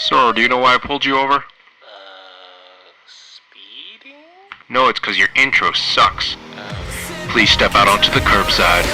Sir, do you know why I pulled you over? Speeding? No, it's because your intro sucks. Please step out onto the curbside.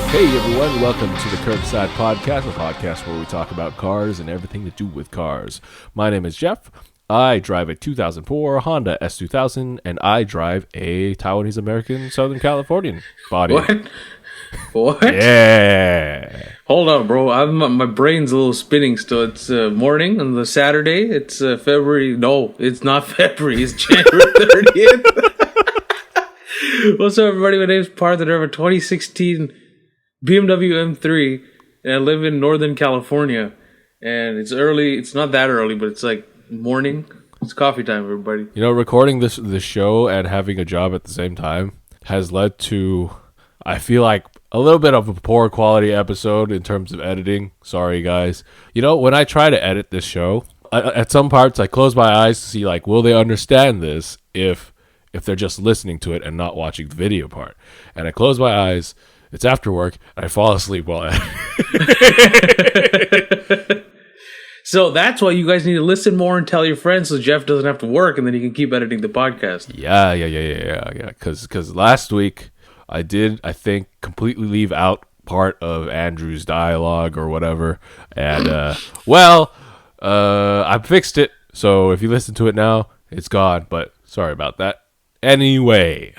Hey everyone, welcome to the Curbside Podcast, a podcast where we talk about cars and everything to do with cars. My name is Jeff. I drive a 2004 Honda S2000, and I drive a Taiwanese American Southern Californian body. What? Yeah. Hold on, bro. My brain's a little spinning still. It's morning on the Saturday. It's February. No, it's not February. It's January 30th. What's up, everybody? My name's Parth. I drive a 2016 BMW M3, and I live in Northern California. And it's early. It's not that early, but it's like morning. It's coffee time, everybody. You know, recording this show and having a job at the same time has led to, I feel like, a little bit of a poor quality episode in terms of editing. Sorry, guys. You know, when I try to edit this show, at some parts I close my eyes to see, like, will they understand this if they're just listening to it and not watching the video part? And I close my eyes. It's after work, and I fall asleep while I So that's why you guys need to listen more and tell your friends so Jeff doesn't have to work, and then he can keep editing the podcast. Yeah. Because last week I did, I think, completely leave out part of Andrew's dialogue or whatever. And, I fixed it. So if you listen to it now, it's gone. But sorry about that. Anyway.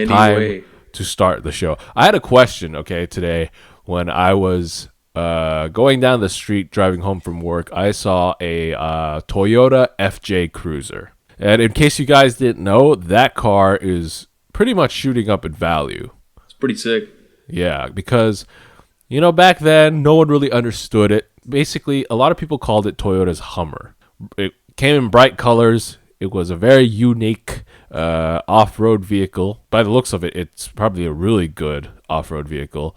Time to start the show. I had a question, today when I was going down the street driving home from work. I saw a Toyota FJ Cruiser. And in case you guys didn't know, that car is pretty much shooting up in value. It's pretty sick. Yeah, because, you know, back then, no one really understood it. Basically, a lot of people called it Toyota's Hummer. It came in bright colors. It was a very unique off-road vehicle. By the looks of it, it's probably a really good off-road vehicle,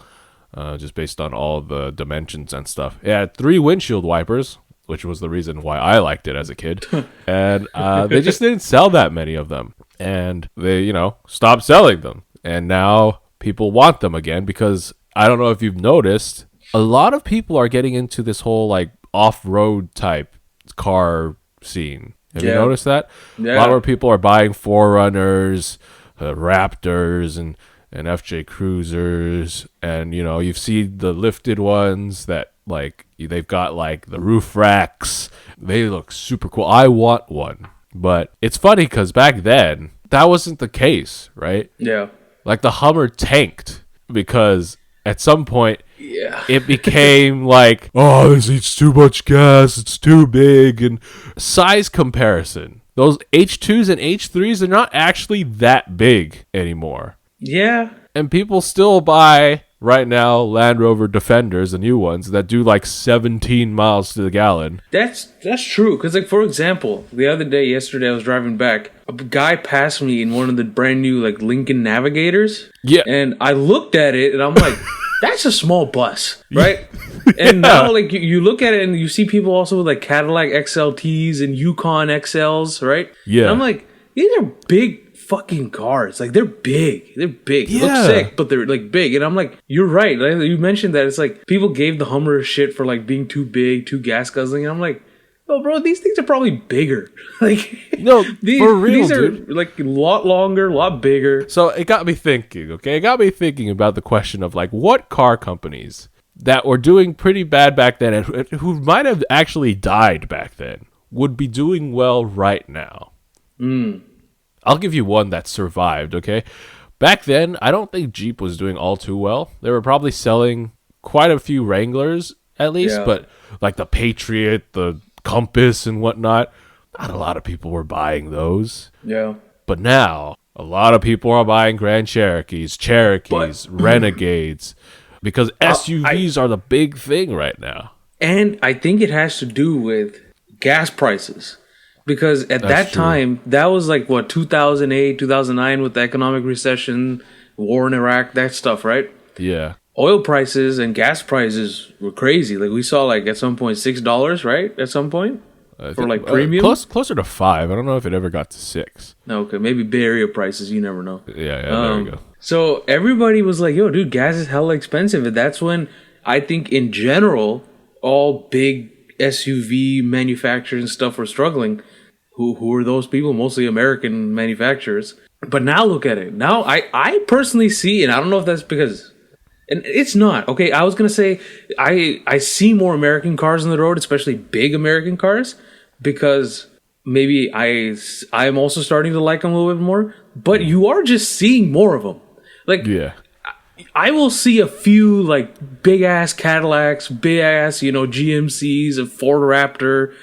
just based on all the dimensions and stuff. It had 3 windshield wipers, which was the reason why I liked it as a kid. And they just didn't sell that many of them. And they, stopped selling them. And now people want them again because, I don't know if you've noticed, a lot of people are getting into this whole, like, off-road type car scene. Have you noticed that? Yeah. A lot more people are buying 4Runners, Raptors, and FJ Cruisers. And, you've seen the lifted ones that, like, they've got, like, the roof racks. They look super cool. I want one. But it's funny because back then, that wasn't the case, right? Yeah. Like, the Hummer tanked because at some point, it became like, oh, this eats too much gas, it's too big, and size comparison. Those H2s and H3s, they're not actually that big anymore. Yeah. And people still buy, right now, Land Rover Defenders, the new ones, that do like 17 miles to the gallon. That's true. Because, like, for example, yesterday, I was driving back. A guy passed me in one of the brand new, like, Lincoln Navigators. Yeah. And I looked at it, and I'm like, that's a small bus, right? And now, like, you look at it, and you see people also with, like, Cadillac XLTs and Yukon XLs, right? Yeah. And I'm like, these are big fucking cars. Like, they're big. They're big. They look sick, but they're, like, big. And I'm like, you're right. Like, you mentioned that. It's like, people gave the Hummer a shit for, like, being too big, too gas guzzling. And I'm like, oh, bro, these things are probably bigger. Like, no, for real, these are, dude. like, a lot longer, a lot bigger. So it got me thinking, okay? It got me thinking about the question of, like, what car companies that were doing pretty bad back then and who might have actually died back then would be doing well right now. I'll give you one that survived, okay? Back then, I don't think Jeep was doing all too well. They were probably selling quite a few Wranglers, at least, but, like, the Patriot, the Compass and whatnot, not a lot of people were buying those. Yeah. But now, a lot of people are buying Grand Cherokees, Renegades, because SUVs are the big thing right now. And I think it has to do with gas prices. Because at that time, that was like, what, 2008, 2009 with the economic recession, war in Iraq, that stuff, right? Yeah. Oil prices and gas prices were crazy. Like, we saw, like, at some point, $6, right? At some point? For, like, premium? Closer to 5. I don't know if it ever got to 6. Okay, maybe Bay Area prices. You never know. Yeah, there we go. So everybody was like, yo, dude, gas is hella expensive. And that's when I think, in general, all big SUV manufacturers and stuff were struggling. Who are those people? Mostly American manufacturers. But now look at it. Now I personally see, and I don't know if that's because, and it's not. Okay, I was going to say I see more American cars on the road, especially big American cars, because maybe I'm also starting to like them a little bit more. But you are just seeing more of them. Like, yeah. I will see a few, like, big-ass Cadillacs, big-ass, GMCs, a Ford Raptor,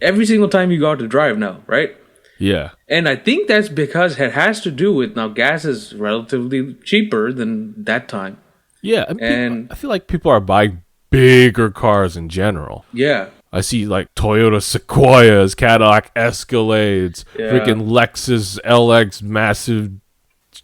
every single time you go out to drive now, right? Yeah. And I think that's because it has to do with, now, gas is relatively cheaper than that time. Yeah, I feel like people are buying bigger cars in general. Yeah. I see, like, Toyota Sequoias, Cadillac Escalades, freaking Lexus LX massive.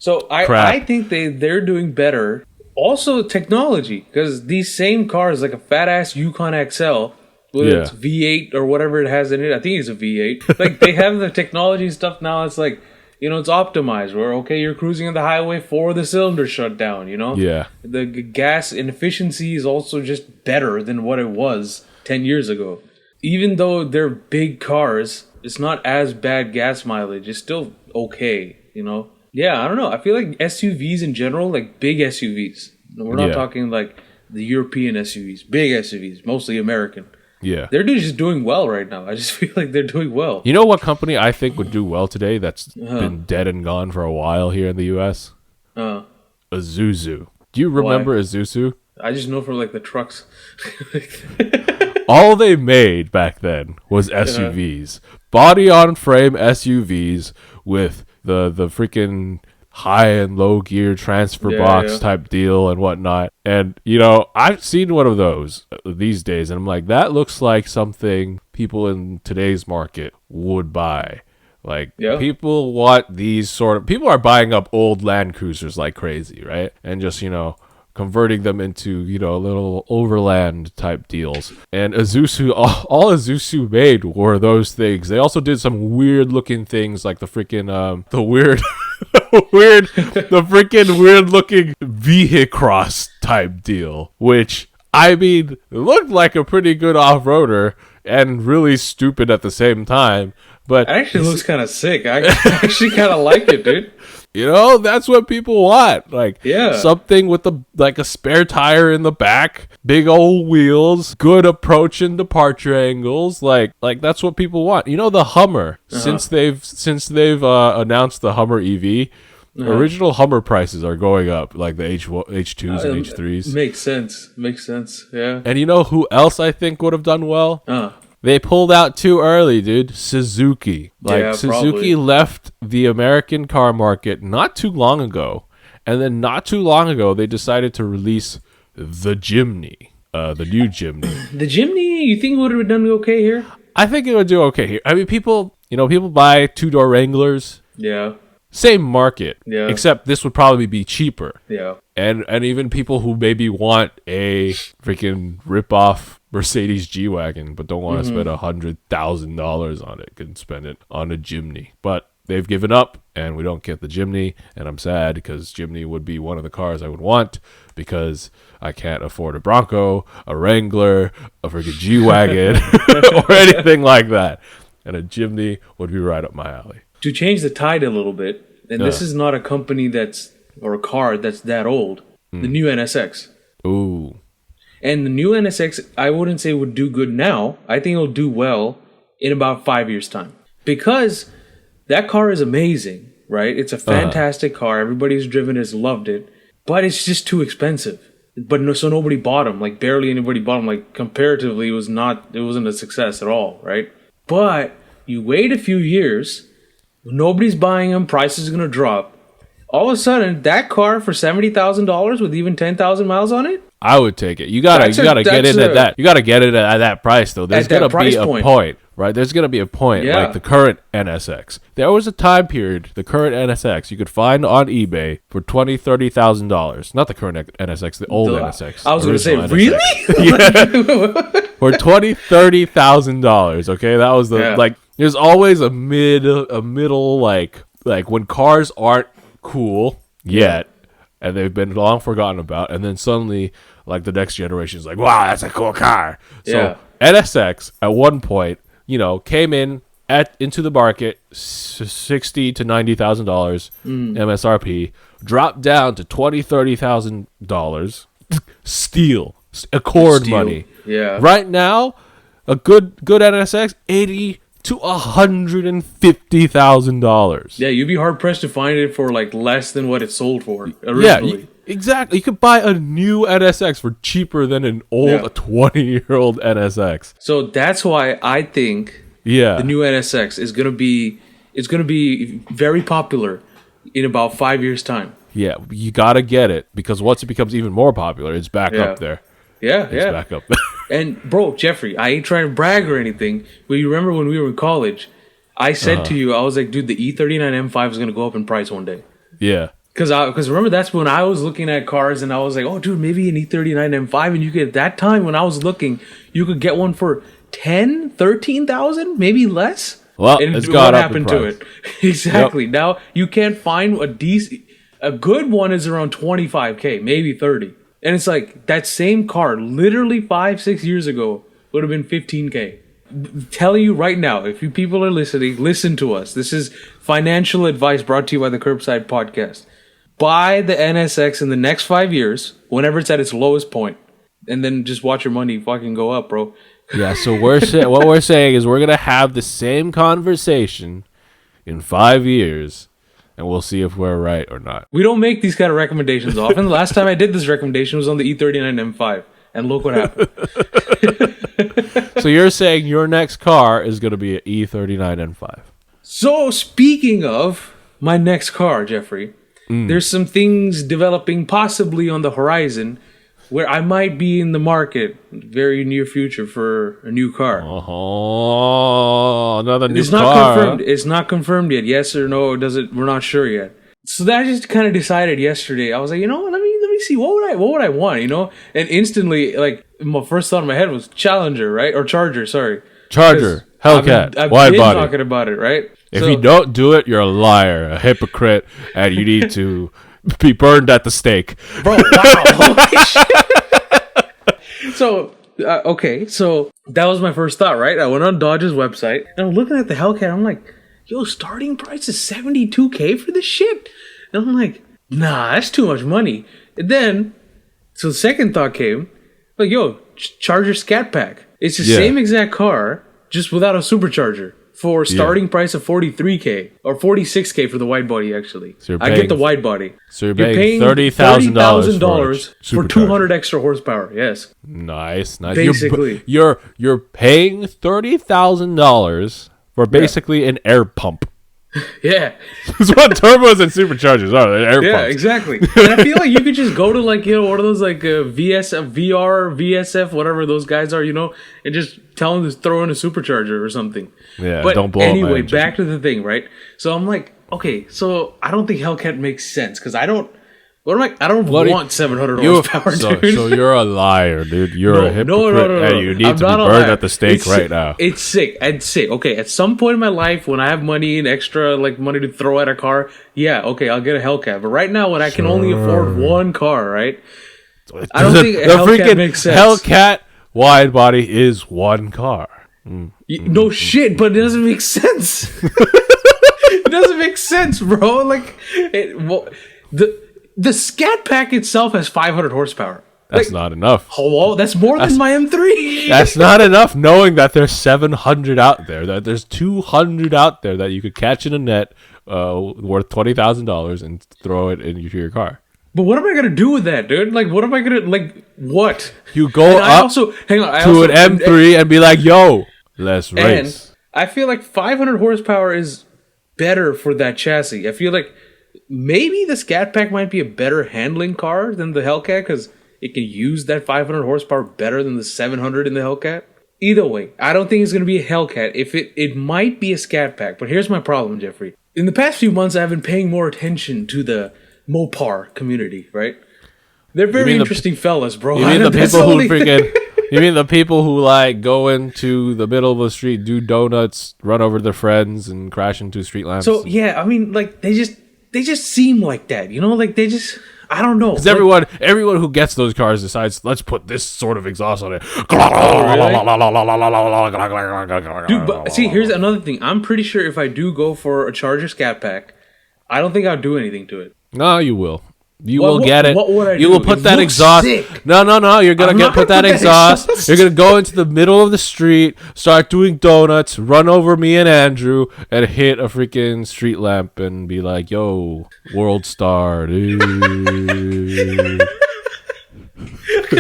So I think they're doing better. Also, technology, because these same cars, like a fat-ass Yukon XL, whether it's V8 or whatever it has in it, I think it's a V8. Like, they have the technology and stuff now. It's like, it's optimized. Where, okay, you're cruising on the highway, 4 of the cylinders shut down, Yeah. The gas and efficiency is also just better than what it was 10 years ago. Even though they're big cars, it's not as bad gas mileage. It's still okay, Yeah, I don't know. I feel like SUVs in general, like big SUVs. We're not talking like the European SUVs. Big SUVs, mostly American. Yeah. They're just doing well right now. I just feel like they're doing well. You know what company I think would do well today that's been dead and gone for a while here in the U.S.? Isuzu. Do you remember Isuzu? I just know from like the trucks. All they made back then was SUVs. Body-on-frame SUVs with the freaking high and low gear transfer box type deal and whatnot. And, I've seen one of those these days, and I'm like, that looks like something people in today's market would buy. Like, people want these people are buying up old Land Cruisers like crazy, right? And just, converting them into, little overland type deals. And Isuzu, all Isuzu made were those things. They also did some weird looking things like the freaking, the freaking weird looking Vehicross type deal, which, I mean, looked like a pretty good off-roader and really stupid at the same time. But it actually looks kind of sick. I actually kind of like it, dude. That's what people want. Like, something with a spare tire in the back, big old wheels, good approach and departure angles. Like that's what people want. The Hummer, since they've announced the Hummer EV, original Hummer prices are going up, like the H2s and H3s. Makes sense. Yeah. And who else I think would have done well? They pulled out too early, dude. Suzuki. Suzuki probably left the American car market not too long ago. And then not too long ago, they decided to release the Jimny. The new Jimny. The Jimny, you think would have done okay here? I think it would do okay here. I mean, people buy 2-door Wranglers. Yeah. Same market. Yeah. Except this would probably be cheaper. Yeah. And even people who maybe want a freaking rip-off Mercedes G-Wagon but don't want to spend $100,000 on it can spend it on a Jimny. But they've given up, and we don't get the Jimny, and I'm sad because Jimny would be one of the cars I would want because I can't afford a Bronco, a Wrangler, a freaking G-Wagon, or anything like that. And a Jimny would be right up my alley. To change the tide a little bit, and this is not a company or a car that's that old, the new NSX. Ooh. And the new NSX, I wouldn't say would do good now. I think it'll do well in about 5 years' time. Because that car is amazing, right? It's a fantastic car. Everybody who's driven it has loved it. But it's just too expensive. So nobody bought them. Like, barely anybody bought them. Like, comparatively, it wasn't a success at all, right? But you wait a few years, nobody's buying them, price is going to drop. All of a sudden, that car for $70,000 with even 10,000 miles on it? I would take it. You gotta get it at that. You gotta get it at that price though. There's gonna be a point right? There's going to be a point, Yeah. like the current NSX. There was a time period, the current NSX, you could find on eBay for $20,000, $30,000. Not the current NSX, the old NSX. I was going to say, original really? NSX. For $20,000, $30,000. Okay, that was the like. There's always a middle like when cars aren't cool yet, and they've been long forgotten about, and then suddenly like the next generation is like, wow, that's a cool car. So NSX at one point, came into the market $60,000 to $90,000 MSRP, dropped down to $20,000, $30,000. Steal Accord money. Yeah. Right now, a good NSX $80,000 to $150,000. Yeah, you'd be hard pressed to find it for like less than what it sold for originally. Yeah, exactly. You could buy a new NSX for cheaper than an old 20-year-old NSX. So that's why I think the new NSX is gonna be very popular in about 5 years' time. Yeah, you gotta get it because once it becomes even more popular, it's back up there. It's back up there. And bro, Jeffrey, I ain't trying to brag or anything, but you remember when we were in college, I said to you, I was like, dude, the E39 M5 is gonna go up in price one day. Yeah. Because remember, that's when I was looking at cars and I was like, oh, dude, maybe an E39 M5. And you could, at that time when I was looking, you could get one for 10, 13,000, maybe less. Well, and it's got what up happened in to price. it? Exactly. Yep. Now you can't find a good one is around 25K, maybe 30. And it's like that same car, literally 5-6 years ago, would have been 15K. Telling you right now, if you people are listening, listen to us. This is financial advice brought to you by the Curbside Podcast. Buy the NSX in the next 5 years, whenever it's at its lowest point, and then just watch your money fucking go up, bro. Yeah, so what we're saying is we're gonna have the same conversation in 5 years, and we'll see if we're right or not. We don't make these kind of recommendations often. The last time I did this recommendation was on the E39 M5, and look what happened. So you're saying your next car is gonna be an E39 M5? So speaking of my next car, Jeffrey. There's some things developing possibly on the horizon where I might be in the market very near future for a new car. Oh, another new car. It's not confirmed. It's not confirmed yet. Yes or no? We're not sure yet. So that I just kind of decided yesterday. I was like, let me see. What would I want? And instantly, like my first thought in my head was Challenger, right? Or Charger. Sorry. Charger. Hellcat. I've wide been body. talking about it, right? If you don't do it, you're a liar, a hypocrite, and you need to be burned at the stake. Bro, wow. Holy shit. So that was my first thought, right? I went on Dodge's website, and I'm looking at the Hellcat. I'm like, yo, starting price is $72K for this shit? And I'm like, nah, that's too much money. And then, so the second thought came, like, yo, Charger Scat Pack. It's the same exact car, just without a supercharger. For starting price of $43K or $46K for the wide body, actually. So I get the wide body. So you're paying $30,000 for 200 extra horsepower. Yes. Nice. Basically, you're paying $30,000 for basically an air pump. Yeah. That's what turbos and superchargers are. They're air pumps. Yeah, exactly. And I feel like you could just go to like, one of those like VR, VSF, whatever those guys are, and just tell them to throw in a supercharger or something. Yeah, but don't blow anyway, back to the thing, right? So I'm like, okay, so I don't think Hellcat makes sense because I don't want 700 horsepower, dude. So you're a liar, dude. You're a hypocrite. No. And you need to be burned at the stake right now. It's sick. I'd say, okay, at some point in my life when I have money and extra like money to throw at a car, yeah, okay, I'll get a Hellcat. But right now when I can only afford one car, right? I don't think a Hellcat makes sense. Hellcat wide body is one car. No shit, but it doesn't make sense. It doesn't make sense, bro. Like, the Scat Pack itself has 500 horsepower. That's not enough. Hello? That's more than my M3. That's not enough, knowing that there's 700 out there, that there's 200 out there that you could catch in a net worth $20,000 and throw it into your car. But what am I going to do with that, dude? Like, what am I going to, like, what? You go up to an M3 and be like, yo, let's race. And I feel like 500 horsepower is better for that chassis. I feel like maybe the Scat Pack might be a better handling car than the Hellcat because it can use that 500 horsepower better than the 700 in the Hellcat. Either way, I don't think it's going to be a Hellcat. If it might be a Scat Pack, but here's my problem, Jeffrey. In the past few months, I've been paying more attention to the Mopar community, right? They're very interesting fellas, bro. You mean the people who freaking... You mean the people who like go into the middle of the street, do donuts, run over their friends, and crash into street lamps? So yeah, I mean, like they just seem like that, you know? Like they just, I don't know. Because everyone who gets those cars decides, let's put this sort of exhaust on it. Dude, but see, here's another thing. I'm pretty sure if I do go for a Charger Scat Pack, I don't think I'll do anything to it. No, you will. You will get it. What would I do? You will put that exhaust. Sick. No. You're gonna put that exhaust. You're gonna go into the middle of the street, start doing donuts, run over me and Andrew, and hit a freaking street lamp and be like, "Yo, world star, dude."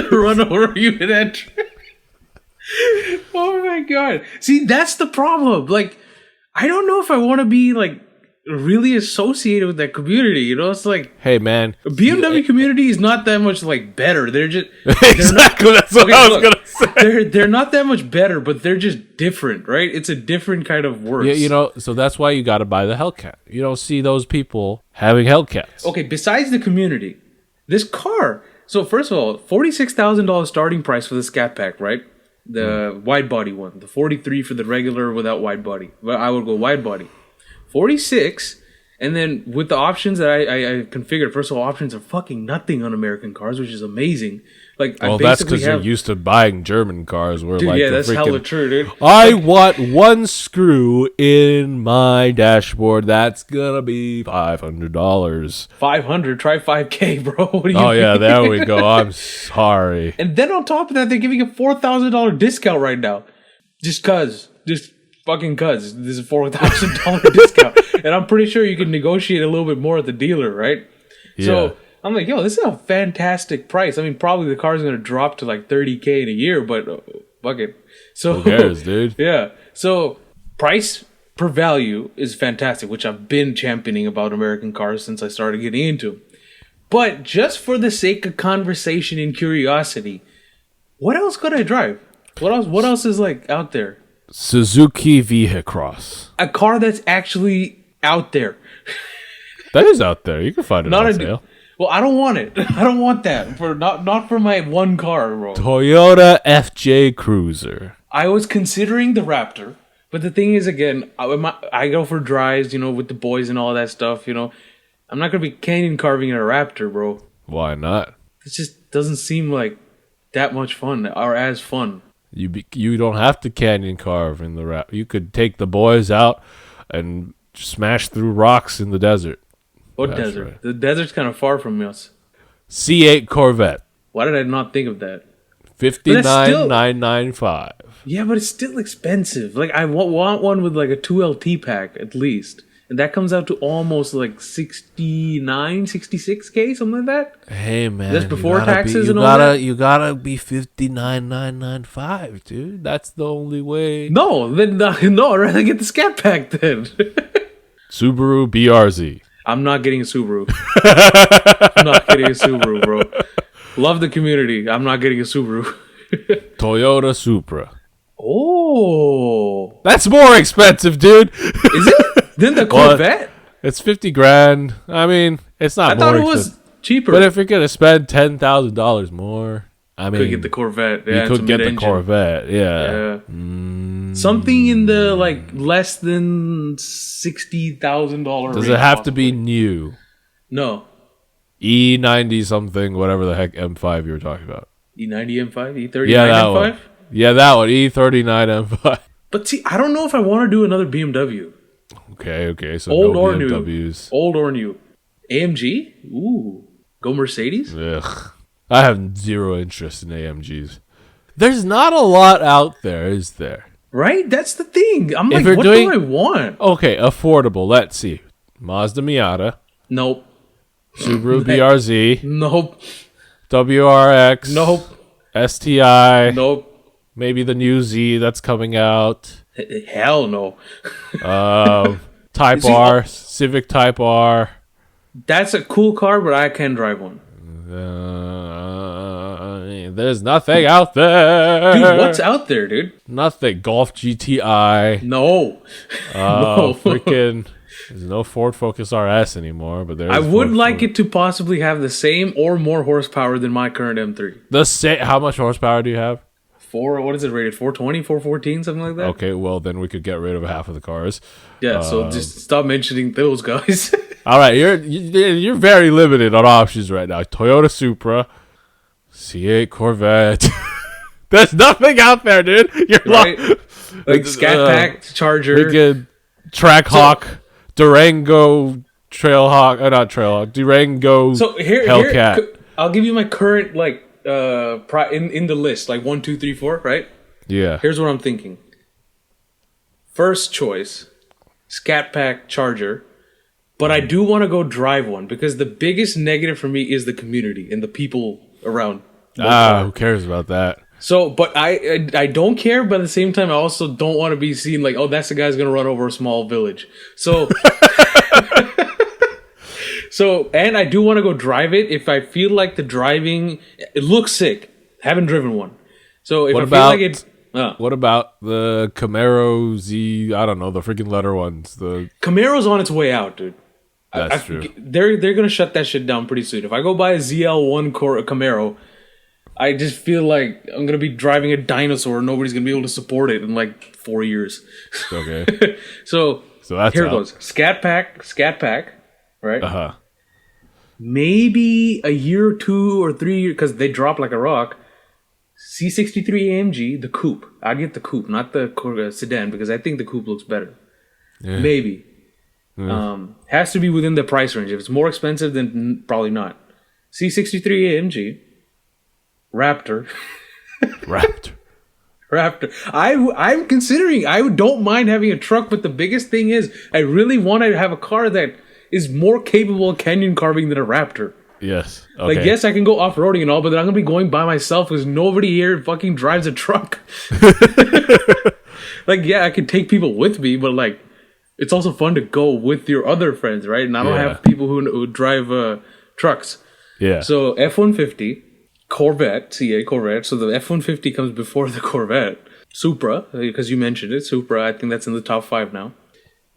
Run over you and Andrew. Oh my god! See, that's the problem. Like, I don't know if I want to be like really associated with that community, you know? It's like, hey man, BMW community is not that much like better. They're just exactly that's what I was gonna say. They're not that much better, but they're just different, right? It's a different kind of worse. Yeah, you know, so that's why you got to buy the Hellcat. You don't see those people having Hellcats. Okay, besides the community, this car. So first of all, $46,000 starting price for the Scat Pack, right? The wide body one, the 43 for the regular without wide body. But I would go wide body. 46, and then with the options that I configured, first of all, options are fucking nothing on American cars, which is amazing. Like, well, that's because you're used to buying German cars, where dude, yeah, that's hella true, dude. I want one screw in my dashboard. That's gonna be $500. 500, try 5K, bro. What do you mean? Yeah, there we go. I'm sorry. And then on top of that, they're giving a $4,000 discount right now, just fucking cuz this is a $4,000 discount, and I'm pretty sure you can negotiate a little bit more at the dealer, right? Yeah. So I'm like, yo, this is a fantastic price. I mean, probably the car's gonna drop to like $30K in a year, but fuck it. So who cares, dude? Yeah. So price per value is fantastic, which I've been championing about American cars since I started getting into them. But just for the sake of conversation and curiosity, what else could I drive? What else is like out there? Suzuki Vehicross. A car that's actually out there. That is out there. You can find it on sale. Well, I don't want it. I don't want that. Not for my one car, bro. Toyota FJ Cruiser. I was considering the Raptor, but the thing is, again, I go for drives, you know, with the boys and all that stuff, you know. I'm not going to be canyon carving in a Raptor, bro. Why not? It just doesn't seem like that much fun or as fun. You don't have to canyon carve in the Raptor. You could take the boys out and smash through rocks in the desert. What desert? Right. The desert's kind of far from us. C8 Corvette. Why did I not think of that? $59,995. Yeah, but it's still expensive. Like, I want one with like a 2LT pack at least. And that comes out to almost like 69, 66K, something like that. Hey man, that's before taxes and all that. You gotta be 59,995, dude. That's the only way. No, then no. I'd rather get the Scat Pack then. Subaru BRZ. I'm not getting a Subaru. I'm not getting a Subaru, bro. Love the community. I'm not getting a Subaru. Toyota Supra. Oh, that's more expensive, dude. Is it? Then the Corvette? Well, it's $50,000. I mean, it's not. I thought it was cheaper. But if you're gonna spend $10,000 more, I mean, could get the Corvette. Yeah, you could get the Corvette. Yeah. Something in the like less than $60,000. Does it have to be new? No. E90 something, whatever the heck M5 you were talking about. E90 M5, E39 yeah, that M5. One. Yeah, that one. E39 M5. But see, I don't know if I want to do another BMW. Okay. So old no or BMWs. New. Old or new. AMG? Ooh. Go Mercedes? Ugh. I have zero interest in AMGs. There's not a lot out there, is there? Right? That's the thing. I'm like, what do I want? Okay, affordable. Let's see. Mazda Miata. Nope. Subaru BRZ. Nope. WRX. Nope. STI. Nope. Maybe the new Z that's coming out. Hell no. Type R. Civic Type R. There's nothing out there. Dude, what's out there, dude? Nothing. Golf GTI. No. No. Freaking. There's no Ford Focus RS anymore, but there's. I would like it to possibly have the same or more horsepower than my current M3. How much horsepower do you have? What is it rated? 420, 414, something like that? Okay, well, then we could get rid of half of the cars. Yeah, so just stop mentioning those guys. All right, you're very limited on options right now. Toyota Supra, C8 Corvette. There's nothing out there, dude. You're right? Like Scat Pack, Charger. Freaking Trackhawk, Durango, Trailhawk, not Trailhawk, Durango, Hellcat. Here, I'll give you my current, like, in the list, like 1, 2, 3, 4, right? Yeah. Here's what I'm thinking. First choice, Scat Pack Charger, but I do want to go drive one because the biggest negative for me is the community and the people around. Who cares about that? So, but I don't care, but at the same time, I also don't want to be seen like, oh, that's the guy's gonna run over a small village. So. So, and I do want to go drive it if I feel like the driving, it looks sick. Haven't driven one. So if feel like it's... What about the Camaro Z, I don't know, the freaking letter ones? The Camaro's on its way out, dude. That's true. They're going to shut that shit down pretty soon. If I go buy a ZL1 Camaro, I just feel like I'm going to be driving a dinosaur and nobody's going to be able to support it in like 4 years. Okay. So that's here it goes. Scat Pack, right? Uh-huh. Maybe a year or 2 or 3 years, because they drop like a rock. C63 AMG, the coupe. I'd get the coupe, not the sedan, because I think the coupe looks better. Yeah. Maybe. Yeah. Has to be within the price range. If it's more expensive, then probably not. C63 AMG, Raptor. Raptor. I'm considering. I don't mind having a truck, but the biggest thing is I really want to have a car that is more capable of canyon carving than a Raptor. Yes. Okay. Like, yes, I can go off-roading and all, but then I'm going to be going by myself because nobody here fucking drives a truck. Like, yeah, I can take people with me, but, like, it's also fun to go with your other friends, right? And I don't have people who drive trucks. Yeah. So, F-150, Corvette, C8 Corvette. So, the F-150 comes before the Corvette. Supra, because you mentioned it. Supra, I think that's in the top 5 now.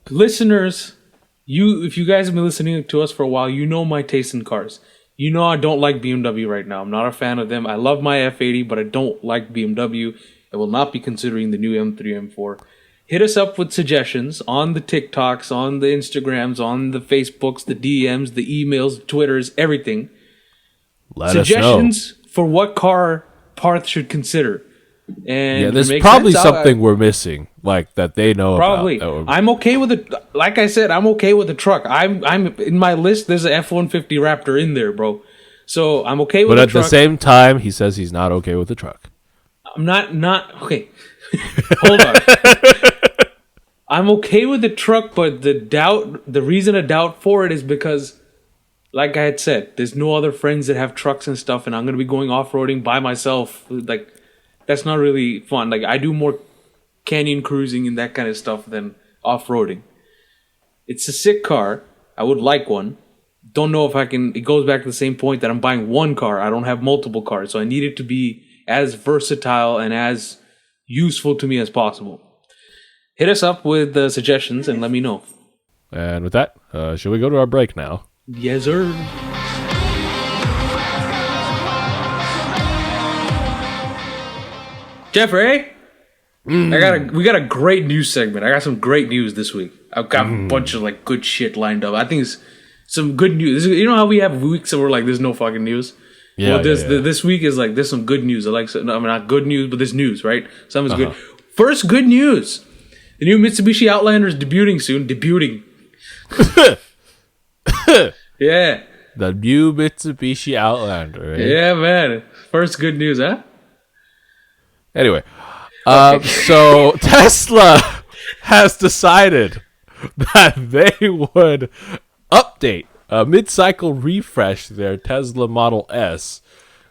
Listeners... if you guys have been listening to us for a while, you know my taste in cars. You know I don't like BMW right now. I'm not a fan of them. I love my F80, but I don't like BMW. I will not be considering the new M3, M4. Hit us up with suggestions on the TikToks, on the Instagrams, on the Facebooks, the DMs, the emails, Twitters, everything. Let suggestions us know for what car Parth should consider. And there's probably something we're missing, like that they know probably. about. I'm okay with it. Like I said, I'm okay with the truck. I'm in my list. There's an F-150 Raptor in there, bro. So I'm okay with. But at the same time, he says he's not okay with the truck. I'm not okay. Hold on. I'm okay with the truck, but the reason I doubt for it is because, like I had said, there's no other friends that have trucks and stuff, and I'm gonna be going off-roading by myself. Like, that's not really fun. Like, I do more canyon cruising and that kind of stuff than off-roading. It's a sick car. I would like one. Don't know if I can... It goes back to the same point that I'm buying one car. I don't have multiple cars. So I need it to be as versatile and as useful to me as possible. Hit us up with suggestions and let me know. And with that, shall we go to our break now? Yes, sir. Jeffrey, we got a great news segment. I got some great news this week. I've got a bunch of like good shit lined up. I think it's some good news. You know how we have weeks that we're like, there's no fucking news? Yeah. Well, this week is like, there's some good news. Not good news, but there's news, right? Something's good. First good news. The new Mitsubishi Outlander is debuting soon. Yeah. The new Mitsubishi Outlander. Right? Yeah, man. First good news, huh? Anyway, so Tesla has decided that they would update, mid-cycle refresh their Tesla Model S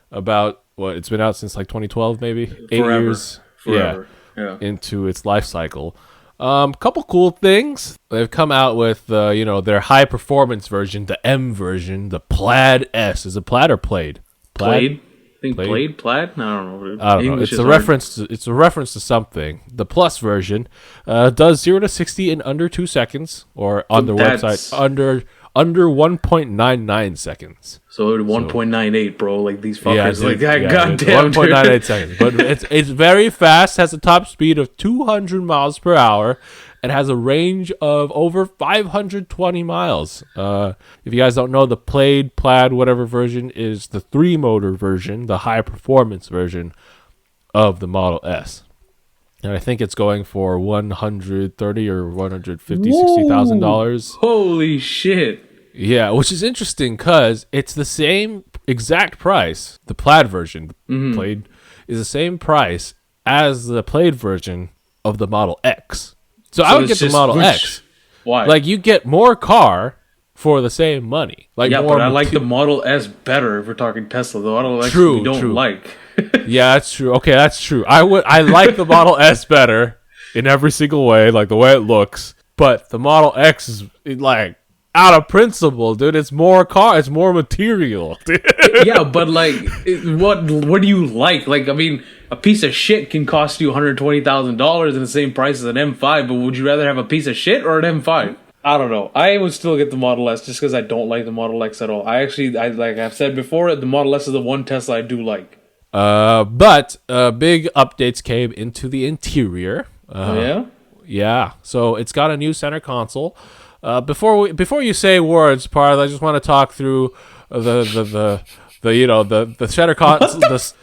about, it's been out since like 2012 maybe? 8 years? Forever. Yeah. Into its life cycle. Couple cool things. They've come out with, their high-performance version, the M version, the Plaid S. Is it Plaid or Plaid? Plaid? think plaid? I don't know. I don't know. It's a reference. It's a reference to something. The Plus version does 0 to 60 in under 2 seconds, or on their website under 1.99 seconds. So 1.98, bro. Like these fuckers. Yeah, goddamn. 1.98 seconds. But it's very fast. Has a top speed of 200 miles per hour. It has a range of over 520 miles. If you guys don't know, the plaid, whatever version is the 3-motor version, the high-performance version of the Model S. And I think it's going for $130 or $160,000. Holy shit! Yeah, which is interesting because it's the same exact price. The plaid version, plaid, is the same price as the plaid version of the Model X. So I would get the Model X. Why? Like, you get more car for the same money. Like, yeah, but I like the Model S better if we're talking Tesla, though. I don't like true. like. Yeah, that's true. Okay, that's true. I like the Model S better in every single way, like the way it looks. But the Model X is like out of principle, dude. It's more car. It's more material. Dude. Yeah, but like, what do you like? Like, I mean, a piece of shit can cost you $120,000 in the same price as an M5. But would you rather have a piece of shit or an M5? I don't know. I would still get the Model S just because I don't like the Model X at all. I like I've said before, the Model S is the one Tesla I do like. But big updates came into the interior. Yeah. Yeah. So it's got a new center console. Before you say words, Parth, I just want to talk through the center console.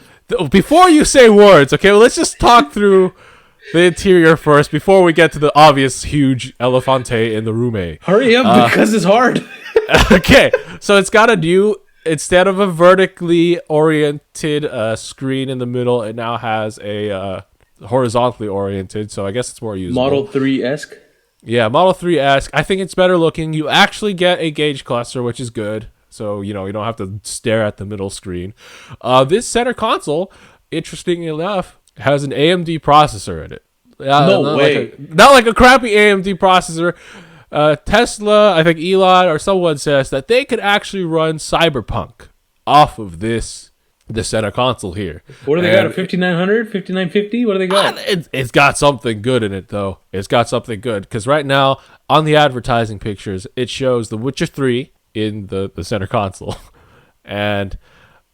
Before you say words, okay? Well, let's just talk through the interior first before we get to the obvious huge elefante in the room. Hurry up because it's hard. Okay, so it's got a new, instead of a vertically oriented screen in the middle, it now has a horizontally oriented. So I guess it's more usable. Model 3-esque. Yeah, Model 3-esque. I think it's better looking. You actually get a gauge cluster, which is good. So, you don't have to stare at the middle screen. This center console, interestingly enough, has an AMD processor in it. No way. Not like a crappy AMD processor. Tesla, I think Elon or someone says that they could actually run Cyberpunk off of the center console here. What do they got? A 5900, 5950? What do they got? It's got something good in it, though. It's got something good. Because right now, on the advertising pictures, it shows The Witcher 3 in the center console. And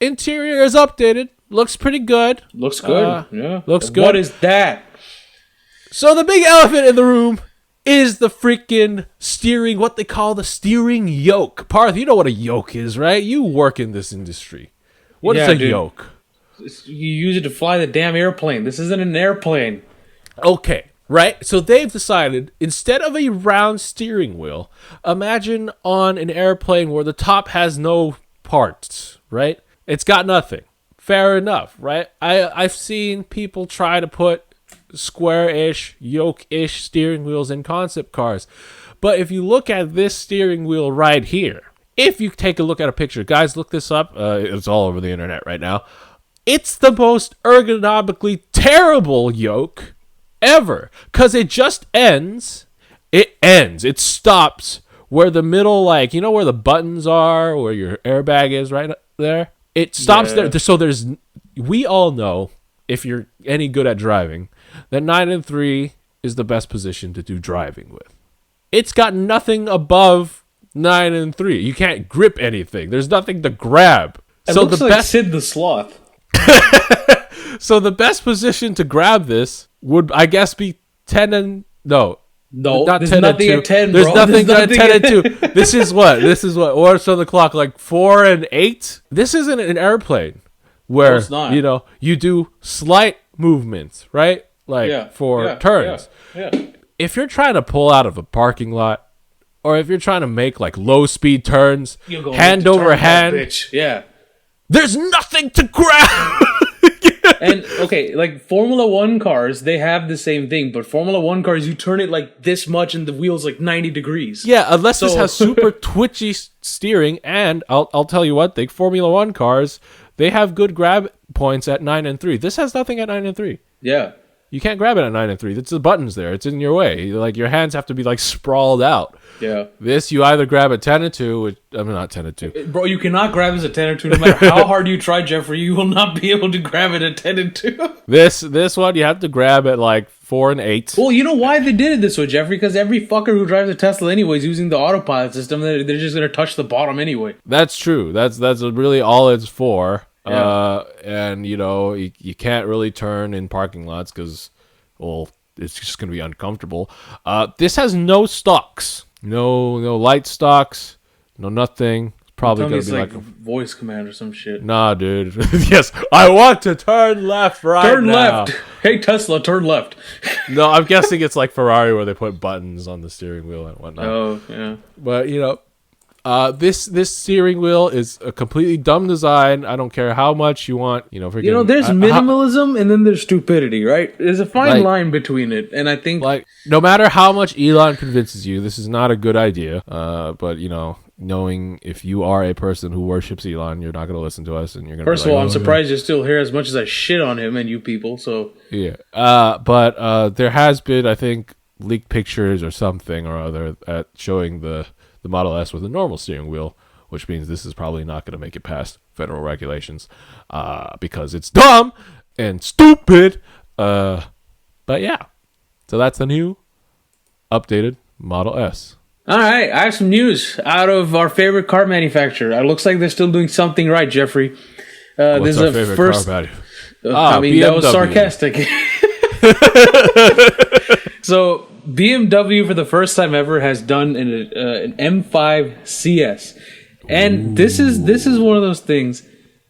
interior is updated. Looks pretty good. Looks good. Yeah. Looks good. What is that? So the big elephant in the room is the freaking steering, what they call the steering yoke. Parth, you know what a yoke is, right? You work in this industry. What is a yoke? You use it to fly the damn airplane. This isn't an airplane. Okay, right? So they've decided, instead of a round steering wheel, imagine on an airplane where the top has no parts, right? It's got nothing. Fair enough, right? I've seen people try to put square-ish, yoke-ish steering wheels in concept cars. But if you look at this steering wheel right here, if you take a look at a picture, guys, look this up. It's all over the internet right now. It's the most ergonomically terrible yoke ever. Because it just ends. It ends. It stops where the middle, like, you know where the buttons are, where your airbag is right there? It stops there. So we all know, if you're any good at driving, that 9 and 3 is the best position to do driving with. It's got nothing above 9 and 3. You can't grip anything. There's nothing to grab. It looks like Sid the Sloth. So the best position to grab this would, I guess, be 10 and... No, not there's 10 nothing and 2. at 10, There's bro. nothing at 10 and 2. This is what? What's on the clock? Like 4 and 8? This isn't an airplane where, you do slight movements, right? Like for turns. Yeah. If you're trying to pull out of a parking lot, or if you're trying to make like low speed turns, hand over hand, there's nothing to grab. And okay, like Formula 1 cars, they have the same thing, but Formula 1 cars, you turn it like this much and the wheel's like 90 degrees. Yeah, unless this has super twitchy steering, and I'll tell you what, the Formula 1 cars, they have good grab points at 9 and 3. This has nothing at 9 and 3. Yeah. You can't grab it at 9 and 3. It's the buttons there. It's in your way. Like your hands have to be like sprawled out. Yeah. This you either grab at 10 and 2. Which, I mean, not 10 and 2. Bro, you cannot grab this at 10 and 2. No matter how hard you try, Jeffrey, you will not be able to grab it at 10 and 2. This one you have to grab at like 4 and 8. Well, you know why they did it this way, Jeffrey? Because every fucker who drives a Tesla anyways using the autopilot system, they're just going to touch the bottom anyway. That's true. That's really all it's for. Yeah. And you know, you can't really turn in parking lots because, well, it's just going to be uncomfortable. This has no stocks. No light stocks. No nothing. It's probably going to be like a voice command or some shit. Nah, dude. Yes, I want to turn left right Turn now. left. Hey, Tesla, turn left. No, I'm guessing it's like Ferrari where they put buttons on the steering wheel and whatnot. Oh, yeah. But, you know, this steering wheel is a completely dumb design. I don't care how much you want, you know, freaking, You know, there's minimalism and then there's stupidity, right? There's a fine line between it, and I think like no matter how much Elon convinces you, this is not a good idea. But you know, knowing if you are a person who worships Elon, you're not going to listen to us, and you're going to. First of all, I'm surprised you're still here as much as I shit on him and you people. So yeah, but there has been, I think, leaked pictures or something or other at showing the Model S with a normal steering wheel, which means this is probably not going to make it past federal regulations because it's dumb and stupid. But yeah, so that's the new updated Model S. all right, I have some news out of our favorite car manufacturer. It looks like they're still doing something right, Jeffrey. What's our favorite car manufacturer? I mean, BMW. That was sarcastic. So BMW for the first time ever has done an M5 CS, and this is one of those things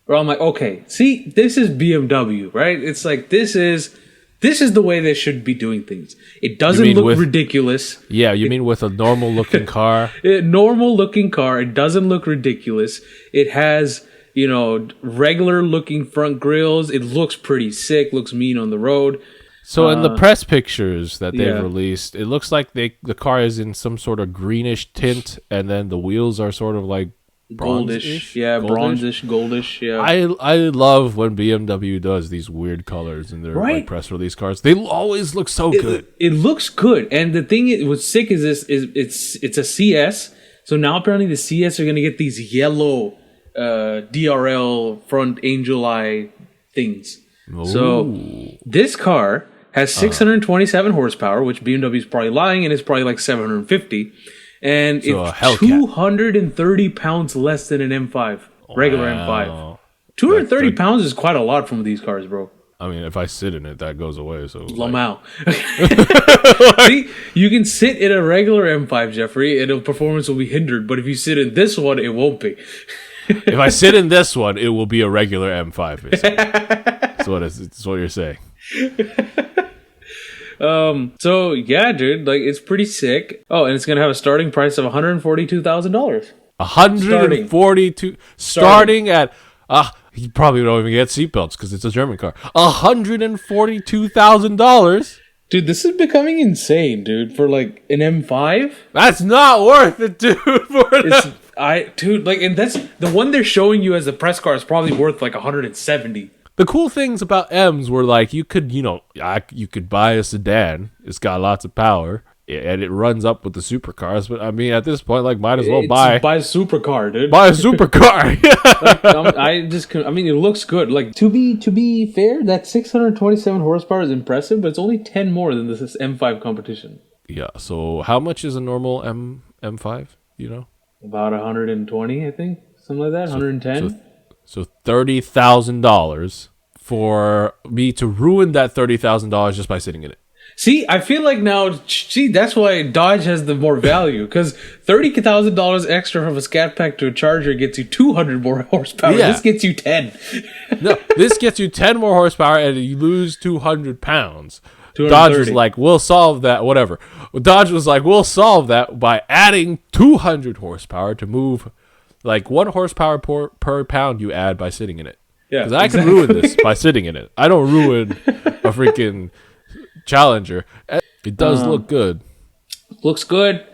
where I'm like, okay, see, this is BMW, right? It's like this is the way they should be doing things. It doesn't look ridiculous. Yeah, you mean with a normal looking car? Normal looking car. It doesn't look ridiculous. It has, you know, regular looking front grills. It looks pretty sick. Looks mean on the road. So in the press pictures that they've released, it looks like the car is in some sort of greenish tint, and then the wheels are sort of like goldish. Yeah, bronzish, goldish. Yeah. I love when BMW does these weird colors in their like, press release cars. They always look so good. It looks good, and the thing what's sick is it's a CS. So now apparently the CS are gonna get these yellow DRL front angel eye things. Ooh. So this car has 627 horsepower, which BMW is probably lying, and it's probably like 750. And so it's 230 pounds less than an M5, regular M5. 230 pounds is quite a lot from these cars, bro. I mean, if I sit in it, that goes away. So Lamau. See, you can sit in a regular M5, Jeffrey, and the performance will be hindered. But if you sit in this one, it won't be. If I sit in this one, it will be a regular M5. Basically. That's what you're saying. So yeah, dude, like it's pretty sick. Oh, and it's gonna have a starting price of $142,000. $142 starting at you probably don't even get seatbelts because it's a German car. $142,000. Dude, this is becoming insane, dude. For like an M5, that's not worth it, dude. Dude, like, and that's the one they're showing you as the press car is probably worth like 170. The cool things about M's were like you could buy a sedan. It's got lots of power and it runs up with the supercars. But I mean, at this point, like, might as well buy a supercar, dude. Buy a supercar. I mean, it looks good. Like to be fair, that 627 horsepower is impressive, but it's only 10 more than this M5 competition. Yeah. So how much is a normal M5? You know, about 120, I think, something like that. 110. So $30,000 for me to ruin that $30,000 just by sitting in it. See, I feel like now, that's why Dodge has the more value, because $30,000 extra from a Scat Pack to a Charger gets you 200 more horsepower. Yeah. This gets you 10. No, this gets you 10 more horsepower and you lose 200 pounds. Dodge was like, we'll solve that, whatever. Dodge was like, we'll solve that by adding 200 horsepower to move, like 1 horsepower per pound you add by sitting in it. Yeah, because I can ruin this by sitting in it. I don't ruin a freaking Challenger. It does look good. Looks good.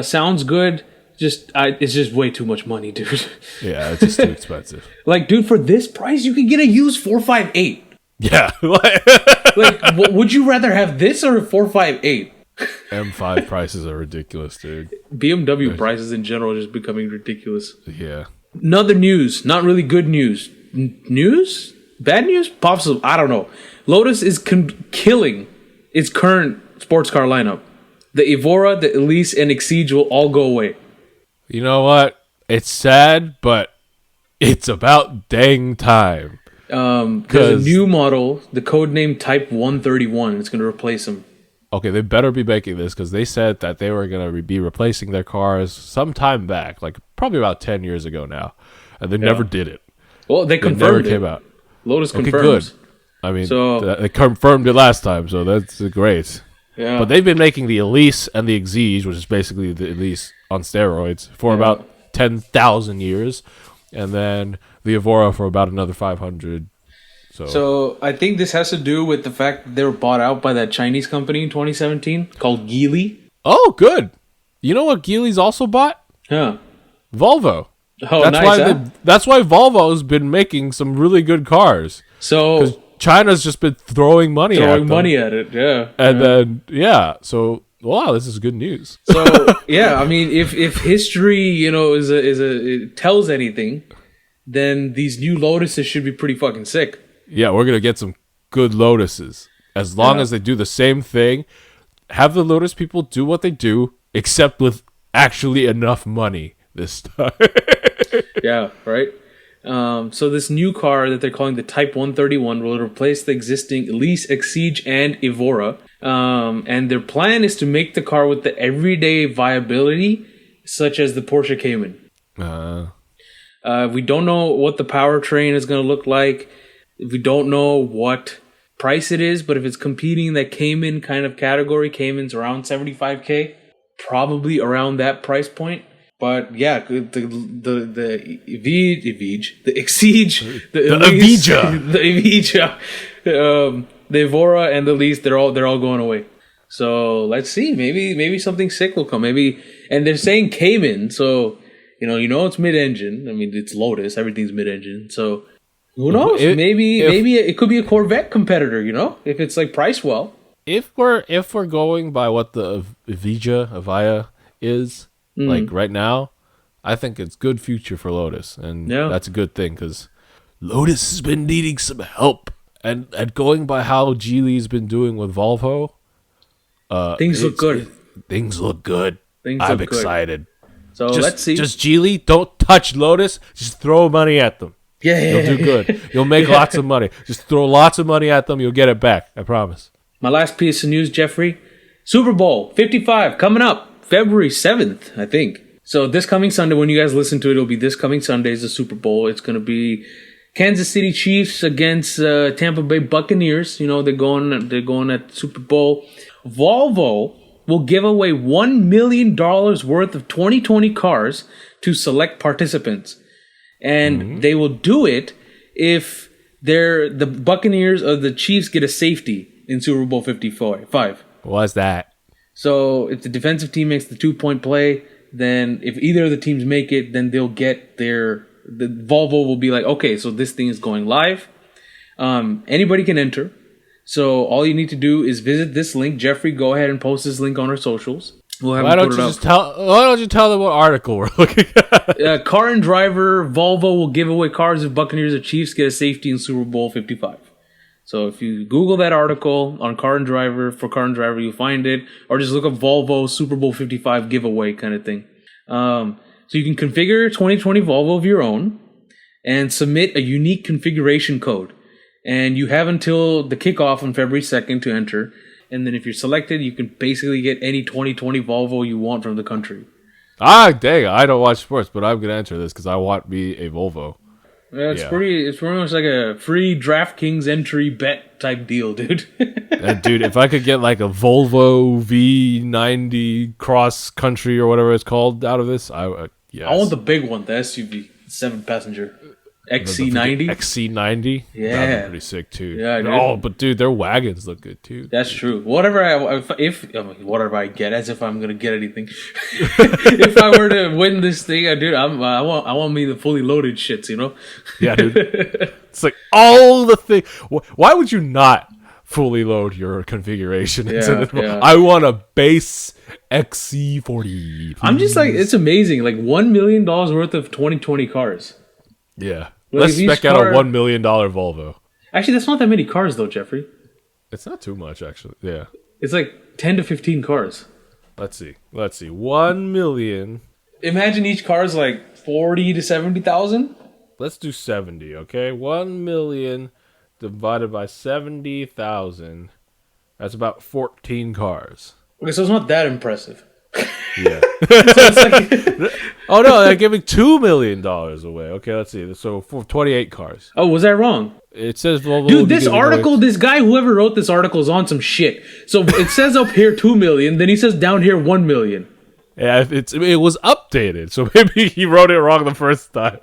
Sounds good. It's just way too much money, dude. Yeah, it's just too expensive. Like, dude, for this price, you can get a used 458. Yeah. Like, would you rather have this or a 458? M5 prices are ridiculous, dude. BMW prices in general are just becoming ridiculous. Yeah. Another news, not really good news. News? Bad news? Possible. I don't know. Lotus is killing its current sports car lineup. The Evora, the Elise, and Exige will all go away. You know what? It's sad, but it's about dang time. There's a new model, the codename Type 131. It's going to replace them. Okay, they better be making this because they said that they were going to be replacing their cars some time back, like probably about 10 years ago now, and they never did it. Well, they confirmed it. Never came out. Lotus confirms. Good. I mean, they confirmed it last time, so that's great. Yeah. But they've been making the Elise and the Exige, which is basically the Elise on steroids, for about 10,000 years, and then the Evora for about another 500. So I think this has to do with the fact that they were bought out by that Chinese company in 2017 called Geely. Oh, good. You know what Geely's also bought? Yeah. Volvo. Oh, That's why Volvo's been making some really good cars. So because China's just been throwing money at it, yeah. And then so wow, this is good news. So yeah, I mean, if history, it tells anything, then these new Lotuses should be pretty fucking sick. Yeah, we're gonna get some good Lotuses as long as they do the same thing. Have the Lotus people do what they do, except with actually enough money this time. Yeah, right. So this new car that they're calling the Type 131 will replace the existing Elise, Exige, and Evora. And their plan is to make the car with the everyday viability, such as the Porsche Cayman. We don't know what the powertrain is going to look like. We don't know what price it is, but if it's competing in that Cayman kind of category, Cayman's around $75K, probably around that price point. But yeah, the Exige, the Evora, and the Elise, they're all going away. So let's see, maybe something sick will come. Maybe, and they're saying Cayman, so it's mid-engine. I mean, it's Lotus, everything's mid-engine. So who knows? Maybe it could be a Corvette competitor. If it's like priced well. If we're going by what the Avaya is. Like right now, I think it's good future for Lotus, and that's a good thing because Lotus has been needing some help. And going by how Geely's been doing with Volvo, things look good. Things look good. I'm excited. So let's see. Just Geely, don't touch Lotus. Just throw money at them. Yeah. You'll do good. You'll make lots of money. Just throw lots of money at them. You'll get it back. I promise. My last piece of news, Jeffrey. Super Bowl 55 coming up. February 7th, I think. So this coming Sunday, when you guys listen to it, it'll be this coming Sunday is the Super Bowl. It's going to be Kansas City Chiefs against Tampa Bay Buccaneers. They're going at Super Bowl. Volvo will give away $1 million worth of 2020 cars to select participants. And they will do it if the Buccaneers or the Chiefs get a safety in Super Bowl 55. What's that? So if the defensive team makes the 2-point play, then if either of the teams make it, then they'll get the Volvo will be like, okay, so this thing is going live. Anybody can enter. So all you need to do is visit this link. Jeffrey, go ahead and post this link on our socials. We'll have why don't you tell them what article we're looking at? Car and Driver, Volvo will give away cars if Buccaneers or Chiefs get a safety in Super Bowl 55. So if you Google that article on Car and Driver, you'll find it. Or just look up Volvo Super Bowl 55 giveaway kind of thing. So you can configure a 2020 Volvo of your own and submit a unique configuration code. And you have until the kickoff on February 2nd to enter. And then if you're selected, you can basically get any 2020 Volvo you want from the country. Dang, I don't watch sports, but I'm going to enter this because I want me a Volvo. Yeah, it's pretty much like a free DraftKings entry bet type deal, dude. Dude, if I could get like a Volvo V90 cross country or whatever it's called out of this, yes. I want the big one, the SUV, 7-passenger. XC90? XC90? Yeah. That'd be pretty sick, too. Yeah, dude. Oh, but dude, their wagons look good, too. That's true. Whatever I get, as if I'm going to get anything. If I were to win this thing, dude, I want me the fully loaded shits, Yeah, dude. It's like all the things. Why would you not fully load your configuration. Yeah. I want a base XC40. I'm just like, it's amazing. Like $1 million worth of 2020 cars. Yeah. Like, Let's spec out a $1 million Volvo. Actually, that's not that many cars though, Jeffrey. It's not too much, actually. Yeah. It's like 10 to 15 cars. Let's see. 1 million. Imagine each car is like 40 to 70,000. Let's do 70, okay? 1 million divided by 70,000. That's about 14 cars. Okay, so it's not that impressive. Yeah. Oh no, they're giving $2 million away. Okay, let's see. So for 28 cars. Oh, was that wrong? It says Volvo. Dude, this article, this guy, whoever wrote this article, is on some shit. So it says up here 2 million, then he says down here 1 million. Yeah, it was updated, so maybe he wrote it wrong the first time.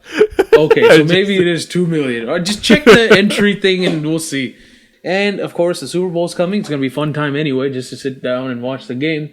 Okay, so maybe it is 2 million. Or just check the entry thing and we'll see. And of course, the Super Bowl's coming. It's gonna be a fun time anyway, just to sit down and watch the game.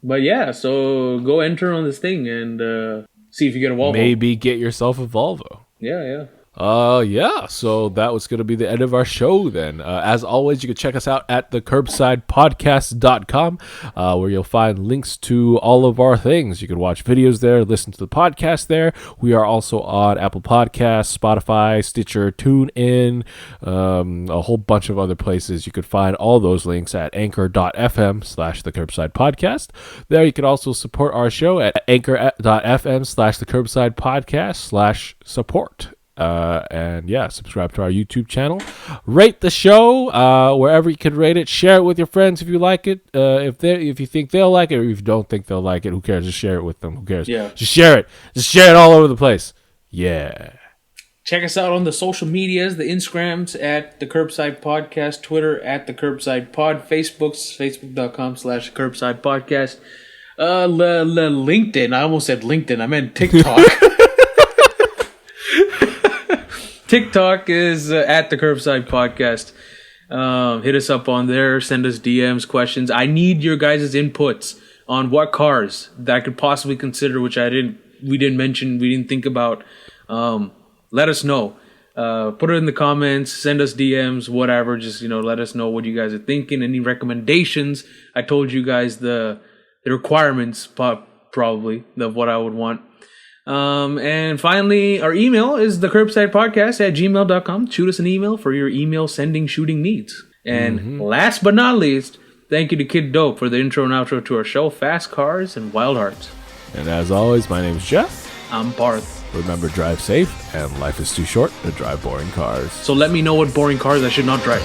But yeah, so go enter on this thing and see if you get a Volvo. Maybe get yourself a Volvo. Yeah. Yeah, so that was going to be the end of our show then. As always, you can check us out at thecurbsidepodcast.com, where you'll find links to all of our things. You can watch videos there, listen to the podcast there. We are also on Apple Podcasts, Spotify, Stitcher, TuneIn, a whole bunch of other places. You could find all those links at anchor.fm/thecurbsidepodcast. There you can also support our show at anchor.fm/thecurbsidepodcast/support. And yeah, subscribe to our YouTube channel, rate the show wherever you can rate it, share it with your friends if you like it, if you think they'll like it, or if you don't think they'll like it, who cares, just share it with them, who cares, just share it all over the place. Check us out on the social medias, the Instagrams at the Curbside Podcast, Twitter at the Curbside Pod, Facebook.com/Curbside Podcast, LinkedIn, I almost said LinkedIn, I meant TikTok. TikTok is at the Curbside Podcast. Hit us up on there. Send us DMs, questions. I need your guys' inputs on what cars that I could possibly consider, which we didn't mention, we didn't think about. Let us know. Put it in the comments. Send us DMs, whatever. Just let us know what you guys are thinking. Any recommendations? I told you guys the requirements probably of what I would want. And finally, our email is thecurbsidepodcast@gmail.com. Shoot us an email for your email shooting needs. And last but not least, thank you to Kid Dope for the intro and outro to our show, Fast Cars and Wild Hearts. And as always, my name's Jeff. I'm Parth. Remember, drive safe, and life is too short to drive boring cars. So let me know what boring cars I should not drive.